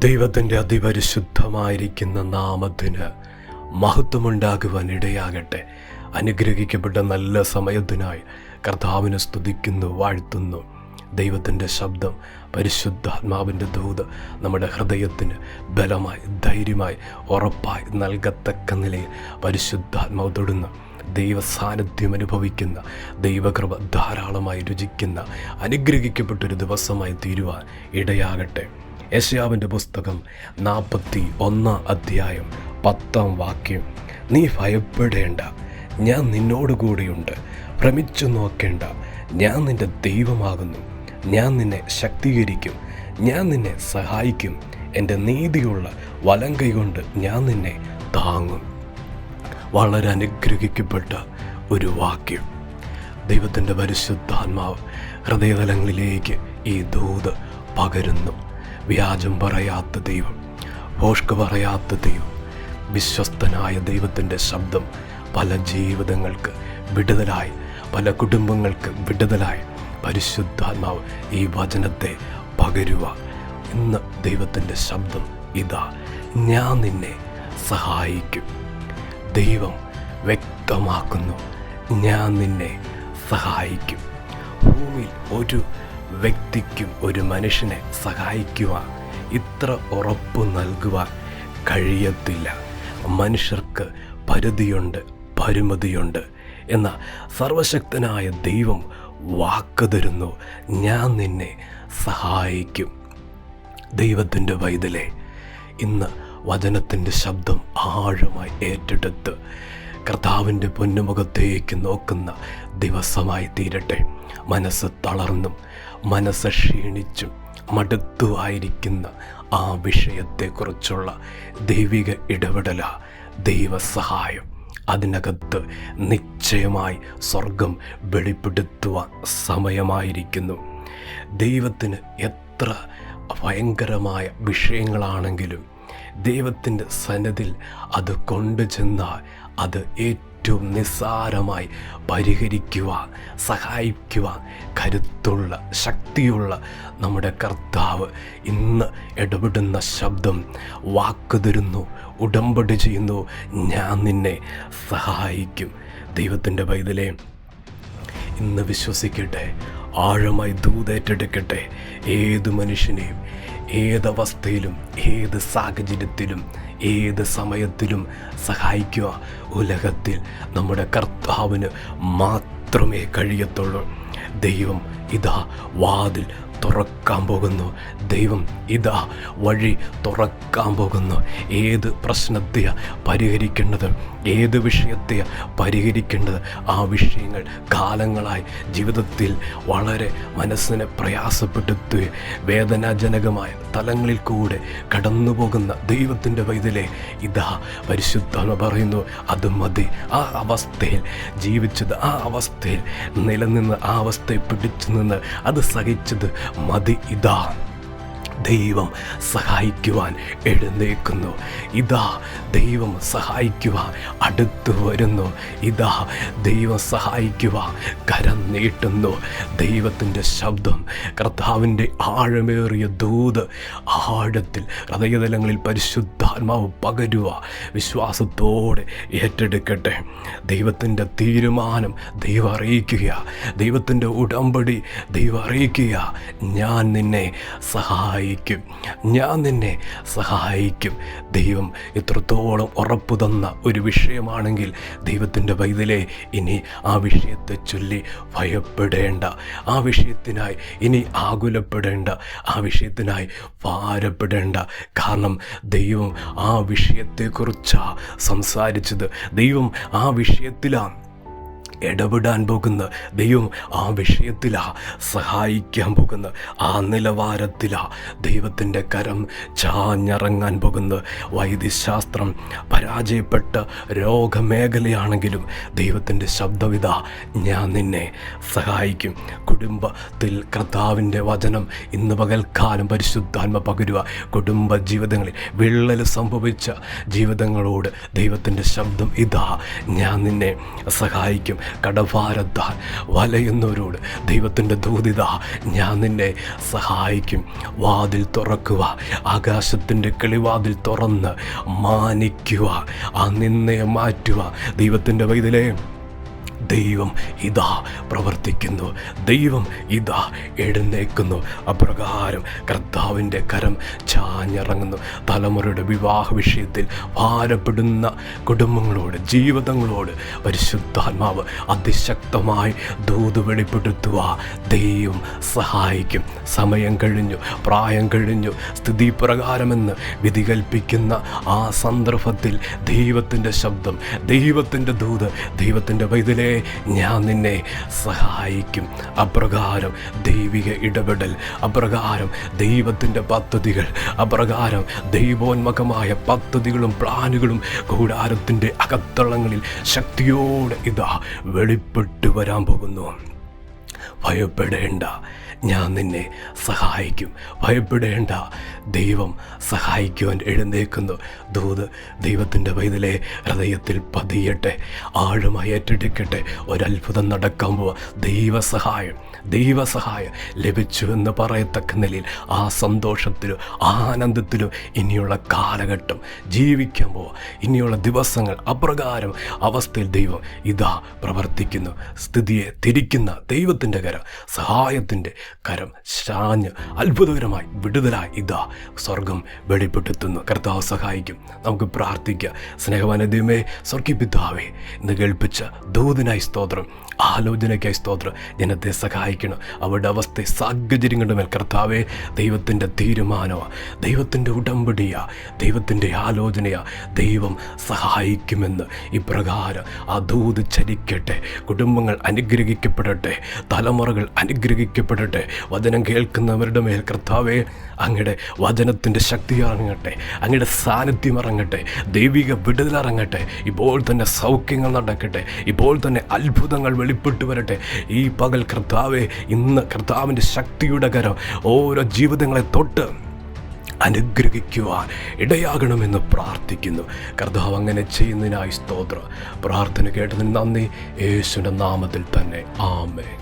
ദൈവത്തിൻ്റെ അതിപരിശുദ്ധമായിരിക്കുന്ന നാമത്തിന് മഹത്വമുണ്ടാകുവാൻ ഇടയാകട്ടെ. അനുഗ്രഹിക്കപ്പെട്ട നല്ല സമയത്തിനായി കർത്താവിനെ സ്തുതിക്കുന്നു, വാഴ്ത്തുന്നു. ദൈവത്തിൻ്റെ ശബ്ദം, പരിശുദ്ധാത്മാവിൻ്റെ ദൂത് നമ്മുടെ ഹൃദയത്തിന് ബലമായി, ധൈര്യമായി, ഉറപ്പായി നൽകത്തക്ക നിലയിൽ പരിശുദ്ധാത്മാവ് തൊടുന്ന, ദൈവ സാന്നിധ്യം അനുഭവിക്കുന്ന, ദൈവകൃപ ധാരാളമായി രുചിക്കുന്ന അനുഗ്രഹിക്കപ്പെട്ടൊരു ദിവസമായി തീരുവാൻ ഇടയാകട്ടെ. യെശയ്യാവിൻ്റെ പുസ്തകം 41 അധ്യായം 10 നീ ഭയപ്പെടേണ്ട, ഞാൻ നിന്നോടുകൂടിയുണ്ട്. ഭ്രമിച്ചു നോക്കേണ്ട, ഞാൻ നിൻ്റെ ദൈവമാകുന്നു. ഞാൻ നിന്നെ ശക്തീകരിക്കും, ഞാൻ നിന്നെ സഹായിക്കും. എൻ്റെ നീതിയുള്ള വലങ്കൈ കൊണ്ട് ഞാൻ നിന്നെ താങ്ങും. വളരെ അനുഗ്രഹിക്കപ്പെട്ട ഒരു വാക്യം. ദൈവത്തിൻ്റെ പരിശുദ്ധാത്മാവ് ഹൃദയതലങ്ങളിലേക്ക് ഈ ദൂത് പകരുന്നു. വ്യാജം പറയാത്ത ദൈവം, ഭോഷ്ക് പറയാത്ത ദൈവം, വിശ്വസ്തനായ ദൈവത്തിൻ്റെ ശബ്ദം പല ജീവിതങ്ങൾക്ക് വിടുതലായി, പല കുടുംബങ്ങൾക്ക് വിടുതലായി പരിശുദ്ധാത്മാവ് ഈ വചനത്തെ പകരുക. ഇന്ന് ദൈവത്തിൻ്റെ ശബ്ദം ഇതാ: ഞാൻ നിന്നെ സഹായിക്കും. ദൈവം വ്യക്തമാക്കുന്നു, ഞാൻ നിന്നെ സഹായിക്കും. ഭൂമിയിൽ ഒരു വ്യക്തിക്കും, ഒരു മനുഷ്യനെ സഹായിക്കുവാൻ ഇത്ര ഉറപ്പ് നൽകുവാൻ കഴിയത്തില്ല. മനുഷ്യർക്ക് പരിധിയുണ്ട്, പരിമിതിയുണ്ട്. എന്നാൽ സർവശക്തനായ ദൈവം വാക്ക് തരുന്നു, ഞാൻ നിന്നെ സഹായിക്കും. ദൈവത്തിൻ്റെ പൈതലേ, ഇന്ന് വചനത്തിൻ്റെ ശബ്ദം ആഴമായി ഏറ്റെടുത്ത് കർത്താവിൻ്റെ പൊന്നുമുഖത്തേക്ക് നോക്കുന്ന ദിവസമായി തീരട്ടെ. മനസ്സ് തളർന്നും മനസ്സ് ക്ഷീണിച്ചും മടുത്തുമായിരിക്കുന്ന ആ വിഷയത്തെക്കുറിച്ചുള്ള ദൈവിക ഇടപെടല, ദൈവസഹായം അതിനകത്ത് നിശ്ചയമായി സ്വർഗം വെളിപ്പെടുത്തുവാൻ സമയമായിരിക്കുന്നു. ദൈവത്തിന് എത്ര ഭയങ്കരമായ വിഷയങ്ങളാണെങ്കിലും ദൈവത്തിൻ്റെ സന്നിധിയിൽ അത് കൊണ്ടുചെന്നാൽ അത് ഏറ്റവും നിസ്സാരമായി പരിഹരിക്കുവാൻ, സഹായിക്കുവാൻ കരുത്തുള്ള, ശക്തിയുള്ള നമ്മുടെ കർത്താവ് ഇന്ന് ഇടപെടുന്ന ശബ്ദം വാക്ക് തരുന്നു, ഉടമ്പടി ചെയ്യുന്നു, ഞാൻ നിന്നെ സഹായിക്കും. ദൈവത്തിൻ്റെ പൈതലേ, ഇന്ന് വിശ്വസിക്കട്ടെ, ആഴമായി ദൂതേറ്റെടുക്കട്ടെ. ഏത് മനുഷ്യനെയും ഏതവസ്ഥയിലും ഏത് സാഹചര്യത്തിലും ഏത് സമയത്തിലും സഹായിക്കുക ഉലകത്തിൽ നമ്മുടെ കർത്താവിന് മാത്രമേ കഴിയത്തുള്ളൂ. ദൈവം ഇതാ വാതിൽ തുറക്കാൻ പോകുന്നു. ദൈവം ഇതാ വഴി തുറക്കാൻ പോകുന്നു. ഏത് പ്രശ്നത്തെ പരിഹരിക്കേണ്ടത്, ഏത് വിഷയത്തെ പരിഹരിക്കേണ്ടത്, ആ വിഷയങ്ങൾ കാലങ്ങളായി ജീവിതത്തിൽ വളരെ മനസ്സിനെ പ്രയാസപ്പെടുത്തി വേദനാജനകമായ തലങ്ങളിൽ കൂടെ കടന്നു പോകുന്ന ദൈവത്തിൻ്റെ പൈതലേ, ഇതാ പരിശുദ്ധാത്മ പറയുന്നു, അത് മതി. ആ അവസ്ഥയിൽ ജീവിച്ചത്, ആ അവസ്ഥയിൽ നിലനിന്ന്, ആ അവസ്ഥയെ പിടിച്ചു നിന്ന് അത് സഹിച്ചത് മതി. ഇതാ ദൈവം സഹായിക്കുവാൻ എഴുന്നേൽക്കുന്നു. ഇതാ ദൈവം സഹായിക്കുവാൻ അടുത്തു വരുന്നു. ഇതാ ദൈവം സഹായിക്കുവാൻ കരം നീട്ടുന്നു. ദൈവത്തിൻ്റെ ശബ്ദം, കർത്താവിൻ്റെ ആഴമേറിയ ദൂത് ആഴത്തിൽ ഹൃദയതലങ്ങളിൽ പരിശുദ്ധാത്മാവ് പകരുക. വിശ്വാസത്തോടെ ഏറ്റെടുക്കട്ടെ. ദൈവത്തിൻ്റെ തീരുമാനം ദൈവം അറിയിക്കുക, ദൈവത്തിൻ്റെ ഉടമ്പടി ദൈവം അറിയിക്കുക. ഞാൻ നിന്നെ സഹായിക്കും, ഞാൻ നിന്നെ സഹായിക്കും. ദൈവം എത്രത്തോളം ഉറപ്പു തന്ന ഒരു വിഷയമാണെങ്കിൽ ദൈവത്തിൻ്റെ പൈതലേ, ഇനി ആ വിഷയത്തെ ചൊല്ലി ഭയപ്പെടേണ്ട, ആ വിഷയത്തിനായി ഇനി ആകുലപ്പെടേണ്ട, ആ വിഷയത്തിനായി ഭാരപ്പെടേണ്ട. കാരണം ദൈവം ആ വിഷയത്തെക്കുറിച്ചാണ് സംസാരിച്ചത്. ദൈവം ആ വിഷയത്തിലാണ് ഇടപെടാൻ പോകുന്ന, ദൈവം ആ വിഷയത്തിലാണ് സഹായിക്കാൻ പോകുന്ന, ആ നിലവാരത്തിലാണ് ദൈവത്തിൻ്റെ കരം ചാഞ്ഞിറങ്ങാൻ പോകുന്നത്. വൈദ്യശാസ്ത്രം പരാജയപ്പെട്ട രോഗമേഖലയാണെങ്കിലും ദൈവത്തിൻ്റെ ശബ്ദവിതാ: ഞാൻ നിന്നെ സഹായിക്കും. കുടുംബത്തിൽ കർത്താവിൻ്റെ വചനം ഇന്ന് പകൽക്കാലം പരിശുദ്ധാത്മ പകരുക. കുടുംബ ജീവിതങ്ങളിൽ വിള്ളൽ സംഭവിച്ച ജീവിതങ്ങളോട് ദൈവത്തിൻ്റെ ശബ്ദം ഇതാ: ഞാൻ നിന്നെ സഹായിക്കും. കടഭാരത്താൽ വലയുന്നവരോട് ദൈവത്തിൻ്റെ ദൂതിത, ഞാൻ നിന്നെ സഹായിക്കും. വാതിൽ തുറക്കുക, ആകാശത്തിൻ്റെ കിളിവാതിൽ തുറന്ന് മാനിക്കുക, ആ നിന്നയെ മാറ്റുക. ദൈവത്തിൻ്റെ വൈതലേ, ദൈവം ഇതാ പ്രവർത്തിക്കുന്നു, ദൈവം ഇതാ എഴുന്നേൽക്കുന്നു. അപ്രകാരം കർത്താവിൻ്റെ കരം ചാഞ്ഞിറങ്ങുന്നു. തലമുറയുടെ വിവാഹ വിഷയത്തിൽ ഭാരപ്പെടുന്ന കുടുംബങ്ങളോട്, ജീവിതങ്ങളോട് പരിശുദ്ധാത്മാവ് അതിശക്തമായി ദൂത് വെളിപ്പെടുത്തുക. ദൈവം സഹായിക്കും. സമയം കഴിഞ്ഞു, പ്രായം കഴിഞ്ഞു, സ്ഥിതി പ്രകാരമെന്ന് വിധി കൽപ്പിക്കുന്ന ആ സന്ദർഭത്തിൽ ദൈവത്തിൻ്റെ ശബ്ദം, ദൈവത്തിൻ്റെ ദൂത്, ദൈവത്തിൻ്റെ വൈതലേ, ഞാൻ നിന്നെ സഹായിക്കും. അപ്രകാരം ദൈവിക ഇടപെടൽ, അപ്രകാരം ദൈവത്തിൻ്റെ പദ്ധതികൾ, അപ്രകാരം ദൈവോന്മുഖമായ പദ്ധതികളും പ്ലാനുകളും കൂടാരത്തിൻ്റെ അകത്തളങ്ങളിൽ ശക്തിയോടെ ഇതാ വെളിപ്പെട്ടു വരാൻ പോകുന്നു. ഭയപ്പെടേണ്ട, ഞാൻ നിന്നെ സഹായിക്കും. ഭയപ്പെടേണ്ട, ദൈവം സഹായിക്കുവാൻ എഴുന്നേൽക്കുന്നു. ദൂത് ദൈവത്തിൻ്റെ വൈതലേ ഹൃദയത്തിൽ പതിയട്ടെ, ആഴമായി ഏറ്റെടുക്കട്ടെ. ഒരത്ഭുതം നടക്കാൻ പോവുക. ദൈവസഹായം ലഭിച്ചുവെന്ന് പറയത്തക്ക നിലയിൽ ആ സന്തോഷത്തിലും ആനന്ദത്തിലും ഇനിയുള്ള കാലഘട്ടം ജീവിക്കാൻ പോവുക. ഇനിയുള്ള ദിവസങ്ങൾ അപ്രകാരം അവസ്ഥയിൽ ദൈവം ഇതാ പ്രവർത്തിക്കുന്നു. സ്ഥിതിയെ തിരിക്കുന്ന ദൈവത്തിൻ്റെ കരം, സഹായത്തിൻ്റെ കരം ശാഞ്ഞ് അത്ഭുതകരമായി വിടുതലായി ഇതാ സ്വർഗം വെളിപ്പെടുത്തുന്നു. കർത്താവ് സഹായിക്കും. നമുക്ക് പ്രാർത്ഥിക്കാം. സ്നേഹവാനായ ദൈവമേ, സ്വർഗീയ പിതാവേ, ഇന്ന് കേൾപ്പിച്ച ദൂതിനായി സ്തോത്രം, ആലോചനയ്ക്കായി സ്തോത്രം. ജനത്തെ സഹായിക്കണം. അവരുടെ അവസ്ഥ സാഹചര്യങ്ങളുടെ മേൽ കർത്താവേ, ദൈവത്തിൻ്റെ തീരുമാനമാണ്, ദൈവത്തിൻ്റെ ഉടമ്പടിയാ, ദൈവത്തിൻ്റെ ആലോചനയാ. ദൈവം സഹായിക്കുമെന്ന് ഇപ്രകാരം ആ ദൂത് ചരിക്കട്ടെ. കുടുംബങ്ങൾ അനുഗ്രഹിക്കപ്പെടട്ടെ, തലമുറകൾ അനുഗ്രഹിക്കപ്പെടട്ടെ. വചനം കേൾക്കുന്നവരുടെ മേൽ കർത്താവേ, അങ്ങയുടെ വചനത്തിൻ്റെ ശക്തി ഇറങ്ങട്ടെ, അങ്ങയുടെ സാന്നിധ്യം ഇറങ്ങട്ടെ, ദൈവിക വിടുതലിറങ്ങട്ടെ. ഇപ്പോൾ തന്നെ സൗഖ്യങ്ങൾ നടക്കട്ടെ, ഇപ്പോൾ തന്നെ അത്ഭുതങ്ങൾ വെളിപ്പെട്ടു വരട്ടെ. ഈ പകൽ കർത്താവേ, ഇന്ന് കർത്താവിൻ്റെ ശക്തിയുടെ കരം ഓരോ ജീവിതങ്ങളെ തൊട്ട് അനുഗ്രഹിക്കുവാൻ ഇടയാകണമെന്ന് പ്രാർത്ഥിക്കുന്നു. കർത്താവ് അങ്ങനെ ചെയ്യുന്നതിനായി സ്തോത്രം. പ്രാർത്ഥന കേട്ടതിന് നന്ദി. യേശുവിൻ്റെ നാമത്തിൽ തന്നെ ആമേൻ.